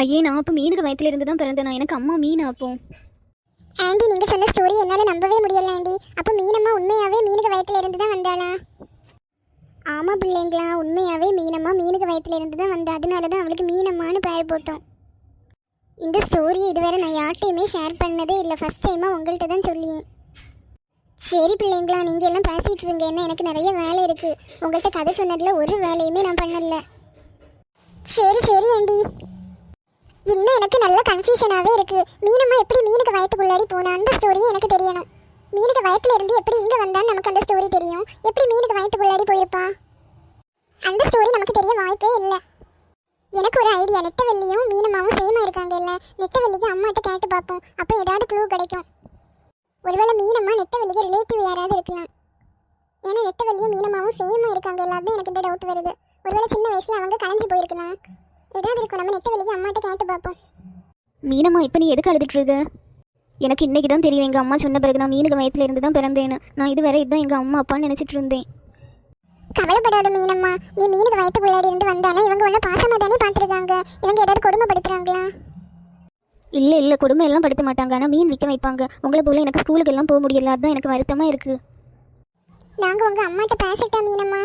ஐயே, நான் அப்போ மீனுக்கு வயிற்றுல இருந்து தான் பிறந்தேன். எனக்கு அம்மா மீன் அப்போ. ஆண்டி, நீங்க சொன்ன ஸ்டோரி என்னால நம்பவே முடியல ஆண்டி. அப்போ மீனம்மா உண்மையாவே மீனுக்கு வயிற்றுல இருந்து தான் வந்தாளா? ஆமா பிள்ளைங்களா, உண்மையாவே மீனம்மா மீனுக்கு வயிற்றுல இருந்து தான் வந்தா. அதனால தான் அவளுக்கு மீனம்மான்னு பெயர் போட்டோம். இந்த ஸ்டோரியை இதுவரை நான் யார்கிட்டையுமே ஷேர் பண்ணதே இல்லை. ஃபர்ஸ்ட் டைமாக உங்கள்கிட்ட தான் சொல்லியேன். சரி பிள்ளைங்களா, நீங்கள் எல்லாம் பேசிகிட்டு இருங்க. என்ன, எனக்கு நிறைய வேலை இருக்குது. உங்கள்கிட்ட கதை சொன்னதில் ஒரு வேலையுமே நான் பண்ணல. சரி சரி ஆண்டி. இன்னும் எனக்கு நல்ல கன்ஃபியூஷனாகவே இருக்குது. மீனம்மா எப்படி மீனுக்கு வயிற்றுக்குள்ளாடி போனா? அந்த ஸ்டோரியும் எனக்கு தெரியணும். மீனுக்கு வயிற்றுல இருந்து எப்படி இங்கே வந்தான்னு நமக்கு அந்த ஸ்டோரி தெரியும். எப்படி மீனுக்கு வயிற்றுக்குள்ளாடி போயிருப்பா? அந்த ஸ்டோரி நமக்கு தெரிய வாய்ப்பே இல்லை. எனக்கு ஒரு ஐடியா. நெட்டவெள்ளியும் மீனம்மாவும் சேமாக இருக்காங்க இல்லை? நெட்டவெள்ளிக்கு அம்மாட்ட கேட்டு பார்ப்போம். அப்போ ஏதாவது க்ளூ கிடைக்கும். ஒருவேளை மீனம்மா நெட்டவெள்ளிக்கு ரிலேட்டிவ் யாராவது இருக்கலாம். ஏன்னா நெட்டவெள்ளியும் மீனம்மாவும் சேமாக இருக்காங்க இல்லை? அதுதான் எனக்கு இந்த டவுட் வருது. ஒருவேளை சின்ன வயசில் அவங்க கலைஞ்சு போயிருக்கலாம். ஏதாவது இருக்கும். நம்ம நெட்டவெள்ளிக்கு அம்மாட்ட கேட்டு பார்ப்போம். மீனம்மா, இப்போ நீ எதுக்கு அழுதுட்டு இருக்க? எனக்கு இன்னைக்கு தான் தெரியும். எங்கள் அம்மா சொன்ன பிறகு நான் மீனுக்கு வயிற்றுல இருந்து தான் பிறந்தேன்னு. நான் இதுவரை இதுதான் எங்கள் அம்மா அப்பான்னு நினச்சிட்டு இருந்தேன். கவலைப்படாத மீனம்மா. நீ மீனுக்கு வயிற்றுக்குள்ளாடி இருந்து வந்தாலும் இவங்க ஒன்றும் பாசமாக தானே பார்த்துருக்காங்க. இவங்க ஏதாவது கொடுமைப்படுத்துகிறாங்களா? இல்லை இல்லை, கொடுமை எல்லாம் படுத்த மாட்டாங்க. ஆனால் மீன் விற்க வைப்பாங்க. உங்களை போல் எனக்கு ஸ்கூலுக்கு எல்லாம் போக முடியல. அதுதான் எனக்கு வருத்தமாக இருக்குது. நாங்கள் உங்கள் அம்மாட்ட பேசிட்டா மீனம்மா.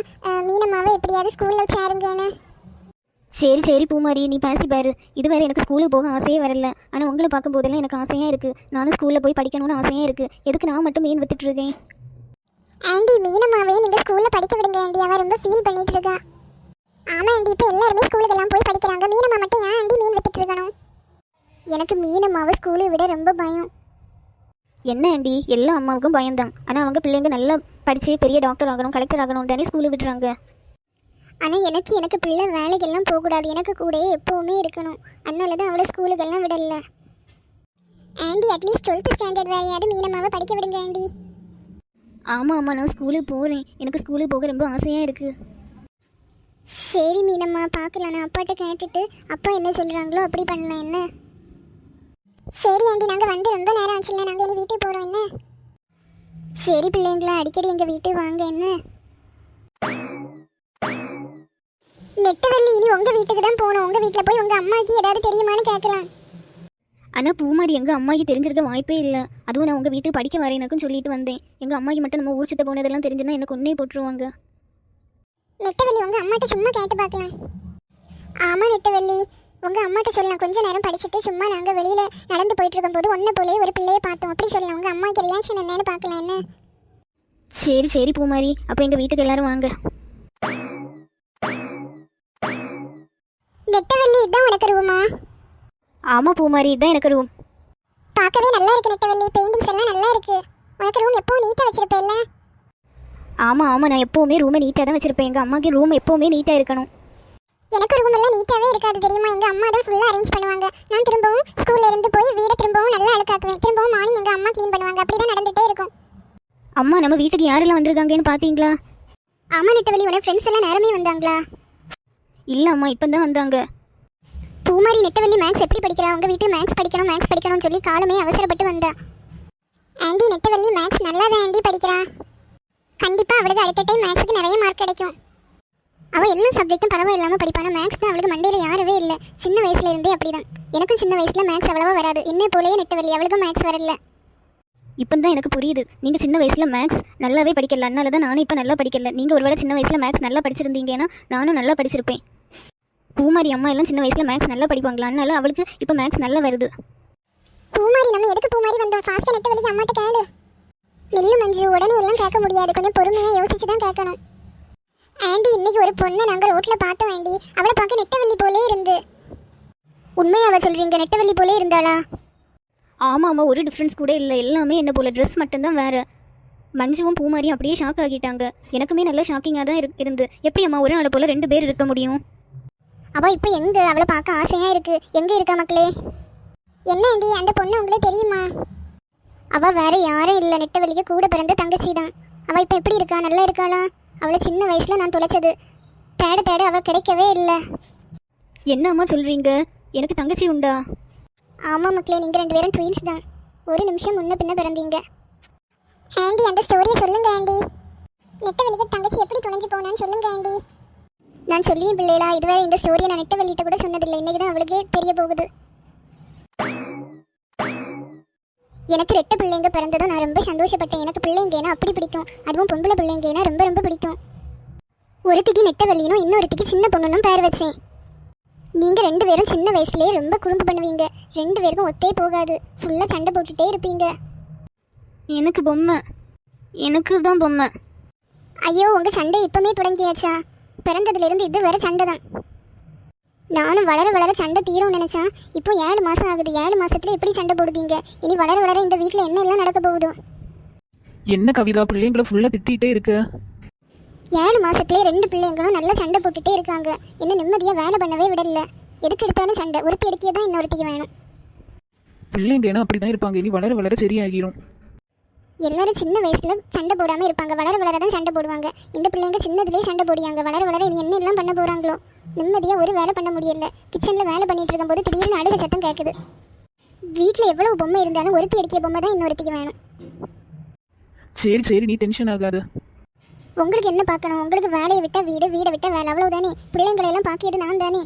மீனம்மாவை எப்படியாவது ஸ்கூலில் சேருங்கன்னு. சரி சரி பூமாரி, நீ பேசி பாரு. இதுவரை எனக்கு ஸ்கூலுக்கு போக ஆசையே வரல. ஆனால் உங்களை பார்க்கும்போதெல்லாம் எனக்கு ஆசையாக இருக்குது. நானும் ஸ்கூலில் போய் படிக்கணும்னு ஆசையாக இருக்குது. எதுக்கு நான் மட்டும் மீன் வித்துட்டு இருக்கேன்? ஆண்டி, மீனம்மாவே நீங்கள் ஸ்கூலில் படிக்க விடுங்க ஆண்டி. அவள் ரொம்ப ஃபீல் பண்ணிட்டு இருக்கா. ஆமாம் ஆண்டி, இப்போ எல்லாருமே ஸ்கூலுக்கெல்லாம் போய் படிக்கிறாங்க. மீனம்மா மட்டும் ஏன் ஆண்டி மீன் வித்துட்டு இருக்கணும்? எனக்கு மீனம்மாவை ஸ்கூலை விட ரொம்ப பயம். என்ன ஆண்டி, எல்லா அம்மாவுக்கும் பயம்தான். ஆனால் அவங்க பிள்ளைங்க நல்லா படித்து பெரிய டாக்டர் ஆகணும், கலெக்டர் ஆகணும் தானே ஸ்கூலில் விட்டுறாங்க. ஆனால் எனக்கு பிள்ளை வேலைக்கெல்லாம் போகக்கூடாது. எனக்கு கூடயே எப்போவுமே இருக்கணும். அதனால தான் அவளை ஸ்கூலுக்கெல்லாம் விடல. ஆண்டி, அட்லீஸ்ட் 12th ஸ்டாண்டர்ட் வேறையாவது மீனம்மாவை படிக்க விடுங்க ஆண்டி. ஆமாம் ஆமாம், நான் ஸ்கூலுக்கு போகிறேன். எனக்கு ஸ்கூலுக்கு போக ரொம்ப ஆசையாக இருக்குது. சரி மீனம்மா, பார்க்கலாம். நான் அப்பாட்ட கேட்டுட்டு அப்பா என்ன சொல்கிறாங்களோ அப்படி பண்ணலாம். என்ன? சரி ஆண்டி, நாங்கள் வந்து ரொம்ப நேரம் ஆச்சுல்ல. நாங்கள் இனி வீட்டுக்கு போகிறோம். என்ன? சரி பிள்ளைங்களா, அடிக்கடி எங்கள் வீட்டுக்கு வாங்க. என்ன? நெட்டவெள்ளி, இனி உங்கள் வீட்டுக்கு தான் போகணும். உங்கள் வீட்டில் போய் உங்கள் அம்மாவுக்கு ஏதாவது தெரியுமான்னு கேட்கலாம். ஆனால் பூமாரி, எங்கள் அம்மாக்கு தெரிஞ்சிருக்க வாய்ப்பே இல்லை. அதுவும் நான் உங்கள் வீட்டுக்கு படிக்க வரேனுக்கும் சொல்லிட்டு வந்தேன். எங்கள் அம்மாக்கு மட்டும் நம்ம ஊர் சுத்த போனதெல்லாம் தெரிஞ்சுன்னா எனக்கு ஒன்றே போட்டுருவாங்க. நெட்டவெள்ளி, உங்கள் அம்மாட்ட சும்மா கேட்டு பார்க்கலாம். ஆமாம் நெட்டவெள்ளி, உங்கள் அம்மாட்ட சொல்லலாம். கொஞ்ச நேரம் படிச்சுட்டு சும்மா நாங்கள் வெளியில் நடந்து போயிட்டு இருக்கும்போது ஒன்றை போலே ஒரு பிள்ளையை பார்த்தோம் அப்படி சொல்லலாம். உங்கள் அம்மாவுக்கு ரியாக்ஷன் என்னன்னு பார்க்கலாம். என்ன? சரி சரி பூமாரி, அப்போ எங்கள் வீட்டுக்கு எல்லாரும் வாங்க. நெட்டவெள்ளி, இதுதான் உனக்கு ரூமா? ஆமாம் பூமாரி, இதுதான் எனக்கு ரூம். பார்க்கவே நல்லா இருக்கு நெட்டவெள்ளி. பெயிண்டிங்ஸ் எல்லாம் நல்லா இருக்கு. உனக்கு ரூம் எப்பவும் நீட்டாக வச்சிருப்பேல்ல? ஆமாம் ஆமாம், நான் எப்போவுமே ரூமை நீட்டாக தான் வச்சுருப்பேன். எங்கள் அம்மாவுக்கு ரூம் எப்போவுமே நீட்டாக இருக்கணும். எனக்கு ரூம் எல்லாம் நீட்டாகவே இருக்காது தெரியுமா? எங்கள் அம்மா தான் ஃபுல்லாக அரேஞ்ச் பண்ணுவாங்க. நான் திரும்பவும் ஸ்கூல்ல இருந்து போய் வீடை திரும்பவும் நல்லா அழுக்காக்குவேன். திரும்பவும் மார்னிங் எங்கள் அம்மா க்ளீன் பண்ணுவாங்க. அப்படி தான் நடந்துகிட்டே இருக்கும். அம்மா, நம்ம வீட்டுக்கு யாரெல்லாம் வந்திருக்காங்கன்னு பார்த்தீங்களா? ஆமாம் நெட்டவெள்ளி, உனக்கு ஃப்ரெண்ட்ஸ் எல்லாம் நேரமே வந்தாங்களா? இல்லை அம்மா, இப்போ தான் வந்தாங்க. பூமாரி, நெட்டவெள்ளி மேக்ஸ் எப்படி படிக்கிறா? உங்கள் வீட்டு மேக்ஸ் படிக்கணும்னு சொல்லி காலமே அவசரப்பட்டு வந்தா. ஆண்டி, நெட்டவெள்ளி மேக்ஸ் நல்லா தான் ஆண்டி படிக்கிறா. கண்டிப்பாக அவளுக்கு அடுத்த டைம் மேக்ஸுக்கு நிறைய மார்க் கிடைக்கும். அவள் எல்லா சப்ஜெக்ட்டும் பரவாயில்லாமல் படிப்பானா. மேக்ஸ் தான் அவளுக்கு மண்டையில் யாரவே இல்லை. சின்ன வயசுல இருந்தே அப்படி தான். எனக்கும் சின்ன வயசில் மேக்ஸ் அவ்வளவா வராது. என்ன போலேயே நெட்டவெள்ளி, அவளுக்கும் மேக்ஸ் வரல. இப்போ தான் எனக்கு புரியுது. நீங்கள் சின்ன வயசில் மேக்ஸ் நல்லாவே படிக்கல. அதனால தான் நானும் இப்போ நல்லா படிக்கல. நீங்கள் ஒருவேளை சின்ன வயசில் மேக்ஸ் நல்லா படிச்சிருந்தீங்கன்னா நானும் நல்லா படிச்சிருப்பேன். பூமாரி அம்மா எல்லாம் சின்ன வயசில் மேக்ஸ் நல்லா படிப்பாங்களா? அதனால அவளுக்கு இப்போ மேக்ஸ் நல்லா வருது. பூமாரி, நம்ம எதுக்கு பூமாரி வந்தோம்? ஃபாஸ்ட்டாக நெட்டவெளிக்கு அம்மாட்ட கேளு. நெல்லு மஞ்சு, உடனே எல்லாம் கேட்க முடியாது. கொஞ்சம் பொறுமையாக யோசிச்சு தான் கேட்கணும். ஆண்டி, இன்னைக்கு ஒரு பொண்ணை நாங்கள் ரோட்டில் பார்த்தோம் ஆண்டி. அவளை பார்க்க நெட்டவெள்ளி போலே இருந்து. உண்மையாக சொல்கிறீங்க? நெட்டவெள்ளி போலே இருந்தாளா? ஆமாம் ஆமாம், ஒரு டிஃப்ரென்ஸ் கூட இல்லை. எல்லாமே என்ன போல், ட்ரெஸ் மட்டும்தான் வேறு. மஞ்சுவும் பூமாரியும் அப்படியே ஷாக் ஆகிட்டாங்க. எனக்குமே நல்லா ஷாக்கிங்காக தான் இருந்து. எப்படி அம்மா ஒரு நாள் போல் 2 பேர் இருக்க முடியும்? அவள் இப்போ எங்கே? அவளை பார்க்க ஆசையாக இருக்குது. எங்கே இருக்கா மக்களே? என்ன ஆண்டி, அந்த பொண்ணு உங்களுக்கு தெரியுமா? அவள் வேறு யாரும் இல்லை, நெட்டவெளிக்கு கூட பிறந்த தங்கச்சி தான். அவள் இப்போ எப்படி இருக்கா? நல்லா இருக்காளா? அவளை சின்ன வயசில் நான் தொலைச்சது. தேட அவள் கிடைக்கவே இல்லை. என்ன அம்மா சொல்கிறீங்க? எனக்கு தங்கச்சி உண்டா? ஆமாம் மக்களே, நீங்கள் 2 பேரும் ட்வீன்ஸ் தான். ஒரு நிமிஷம் முன்ன பின்ன பிறந்தீங்க. ஆண்டி, அந்த ஸ்டோரியை சொல்லுங்க ஆண்டி. நெட்டவெளிக்கு தங்கச்சி எப்படி தொலைஞ்சு போனான்னு சொல்லுங்க ஆண்டி. நான் சொல்லியும் பிள்ளைகளா இதுவரை இந்த ஸ்டோரியை நான் நெட்டவள்ளிட்ட கூட சொன்னதில்லை. இன்னைக்கு தான் அவளுக்கே தெரிய போகுது. எனக்கு ரெட்டை பிள்ளைங்க பிறந்ததும் நான் ரொம்ப சந்தோஷப்பட்டேன். எனக்கு பிள்ளைங்கன்னா அப்படி பிடிக்கும். அதுவும் பொம்பளை பிள்ளைங்கன்னா ரொம்ப ரொம்ப பிடிக்கும். ஒருத்திக்கு நெட்டவள்ளினும் இன்னொருத்திக்கு சின்ன பொண்ணுன்னு பேர் வச்சேன். நீங்கள் 2 பேரும் சின்ன வயசுலேயே ரொம்ப குறும்பு பண்ணுவீங்க. 2 பேருக்கும் ஒத்தே போகாது. ஃபுல்லாக சண்டை போட்டுகிட்டே இருப்பீங்க. எனக்கு பொம்மை, எனக்கு தான் பொம்மை. ஐயோ, உங்கள் சண்டை இப்போமே தொடங்கியாச்சா? பிறந்ததுலேருந்து இது வரை சண்டை தான். நானும் வளர வளர சண்டை தீரும்னு நினச்சேன். இப்போ 7 மாதம் ஆகுது. 7 மாதத்துல எப்படி சண்டை போடுவீங்க? இனி வளர வளர இந்த வீட்டில் என்ன எல்லாம் நடக்க போகுதோ? என்ன கவிதா, பிள்ளைங்களை ஃபுல்லாக திட்டிகிட்டே இருக்க? 7 மாதத்துலேயே 2 பிள்ளைங்களும் நல்லா சண்டை போட்டுகிட்டே இருக்காங்க. இன்னும் நிம்மதியாக வேலை பண்ணவே விடல. எதுக்கு எடுத்தாலும் சண்டை. ஒருத்தி எடுக்கியே தான் இன்னொருத்திக்கு வேணும். பிள்ளைங்கன்னா அப்படி தான் இருப்பாங்க. இனி வளர வளர சரியாகிரும். எல்லாரும் சின்ன வயசில் சண்டை போடாமல் இருப்பாங்க. வளர வளர தான் சண்டை போடுவாங்க. இந்த பிள்ளைங்க சின்னதுலேயே சண்டை போடியாங்க. வளர வளர இனி என்ன எல்லாம் பண்ண போகிறாங்களோ? நிம்மதியாக ஒரு வேலை பண்ண முடியல. கிச்சனில் வேலை பண்ணிட்டு இருக்கும்போது திடீர்னு அழுக சத்தம் கேட்குது. வீட்டில் எவ்வளவு பொம்மை இருந்தாலும் ஒருத்தி அடிக்கிய பொம்மை தான் இன்னொருத்திக்கு வேணும். சரி சரி, நீ டென்ஷன் ஆகாத. உங்களுக்கு என்ன பார்க்கணும்? உங்களுக்கு வேலையை விட்டால் வீடு, வீடை விட்டால் வேலை, அவ்வளவுதானே. பிள்ளைங்களெல்லாம் பார்க்கியது நான் தானே.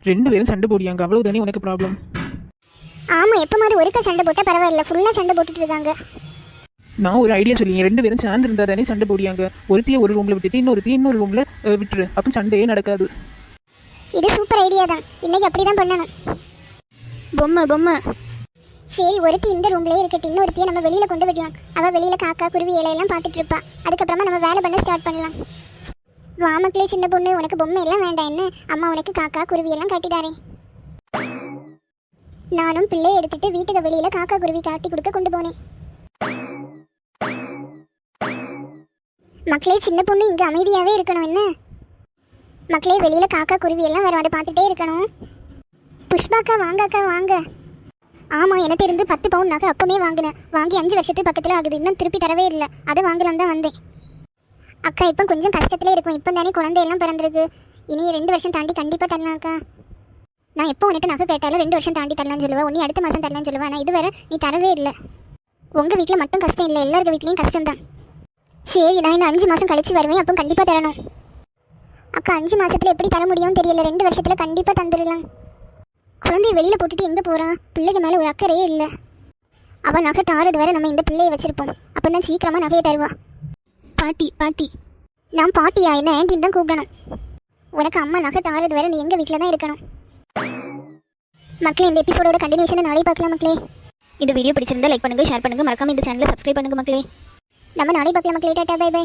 2 பேரும் சண்டை போடியாங்க, அவ்வளவுதானே உனக்கு ப்ராப்ளம்? ஆமாம், எப்போ மாதிரி ஒருக்க சண்டை போட்டால் பரவாயில்ல. ஃபுல்லாக சண்டை போட்டுட்டு இருக்காங்க. நான் ஒரு ஐடியா சொல்லிங்க. 2 பேரும் சேர்ந்து இருந்தால் தானே சண்டை போடியாங்க. ஒருத்தியை ஒரு ரூமில் விட்டுட்டு இன்னொரு ரூமில் விட்டுரு. அப்போ சண்டையே நடக்காது. இது சூப்பர் ஐடியா தான். இன்னைக்கு அப்படி தான் பண்ணணும். பொம்மை பொம்மை. சரி, ஒருத்தி இந்த ரூம்லேயே இருக்கட்டும். இன்னொருத்தியை நம்ம வெளியில் கொண்டு விடலாம். அவள் வெளியில் காக்கா குருவி இலையெல்லாம் பார்த்துட்டு இருப்பா. அதுக்கப்புறமா நம்ம வேலை பண்ண ஸ்டார்ட் பண்ணலாம். வாமக்களே சின்ன பொண்ணு, உனக்கு பொம்மை எல்லாம் வேண்டாம் என்ன? அம்மா உனக்கு காக்கா குருவி எல்லாம் காட்டிதாரேன். நானும் பிள்ளையை எடுத்துட்டு வீட்டுக்கு வெளியில் காக்கா குருவி காட்டி கொடுக்க கொண்டு போனேன். மக்களே, சின்ன பொண்ணு இங்கே அமைதியாகவே இருக்கணும் என்ன? மக்களே, வெளியில் காக்கா குருவி எல்லாம் வரும். அதை பார்த்துட்டே இருக்கணும். புஷ்பாக்கா வாங்கக்கா வாங்க. ஆமாம், என்கிட்ட இருந்து 10 பவுன் நகை அப்போவே வாங்கினேன். வாங்கி 5 வருஷத்துக்கு பக்கத்தில் ஆகுது. இன்னும் திருப்பி தரவே இல்லை. அதை வாங்கலாம் தான் வந்தேன். அக்கா, இப்போ கொஞ்சம் கஷ்டத்தில் இருக்கும். இப்போ தானே குழந்தையெல்லாம் பிறந்திருக்கு. இனி 2 வருஷம் தாண்டி கண்டிப்பாக தரலாம் அக்கா. நான் எப்போ உன்கிட்ட நகை கேட்டாலும் 2 வருஷம் தாண்டி தரலான்னு சொல்லுவேன். உன்னை அடுத்த மாதம் தரலான்னு சொல்லுவேன். ஆனால் இதுவரை நீ தரவே இல்லை. உங்கள் வீட்டில் மட்டும் கஷ்டம் இல்லை, எல்லாருக்கும் வீட்லேயும் கஷ்டம்தான். சரி, நான் இன்னும் 5 மாதம் கழிச்சு வருவேன். அப்போ கண்டிப்பாக தரணும். அக்கா, 5 மாதத்தில் எப்படி தர முடியும்னு தெரியல. 2 வருஷத்தில் கண்டிப்பாக தந்துடலாம். குழந்தைய வெளியில் போட்டுட்டு எங்கே போகிறான்? பிள்ளைக்கு மேலே ஒரு அக்கறையே இல்லை. அவள் நகை தாரது வரை நம்ம இந்த பிள்ளையை வச்சுருப்போம். அப்போ தான் சீக்கிரமாக நகையை தருவா. பாட்டி பாட்டி. நான் பாட்டியா? என்ன ஆன்ட்டின்னு தான் கூப்பிடணும். உனக்கு அம்மா நகை தாரது வரை நீ எங்கள் வீட்டில் தான் இருக்கணும். மக்களே, இந்த எபிசோடோட கண்டினியூஷனை நாளை பார்க்கலாம் மக்களே. இந்த வீடியோ பிடிச்சிருந்தா லைக் பண்ணுங்கள், ஷேர் பண்ணுங்கள், மறக்காம இந்த சேனலை சப்ஸ்கிரைப் பண்ணுங்கள் மக்களே. நம்ம நாளை பார்க்கலாம் மக்களே. Tata, bye by.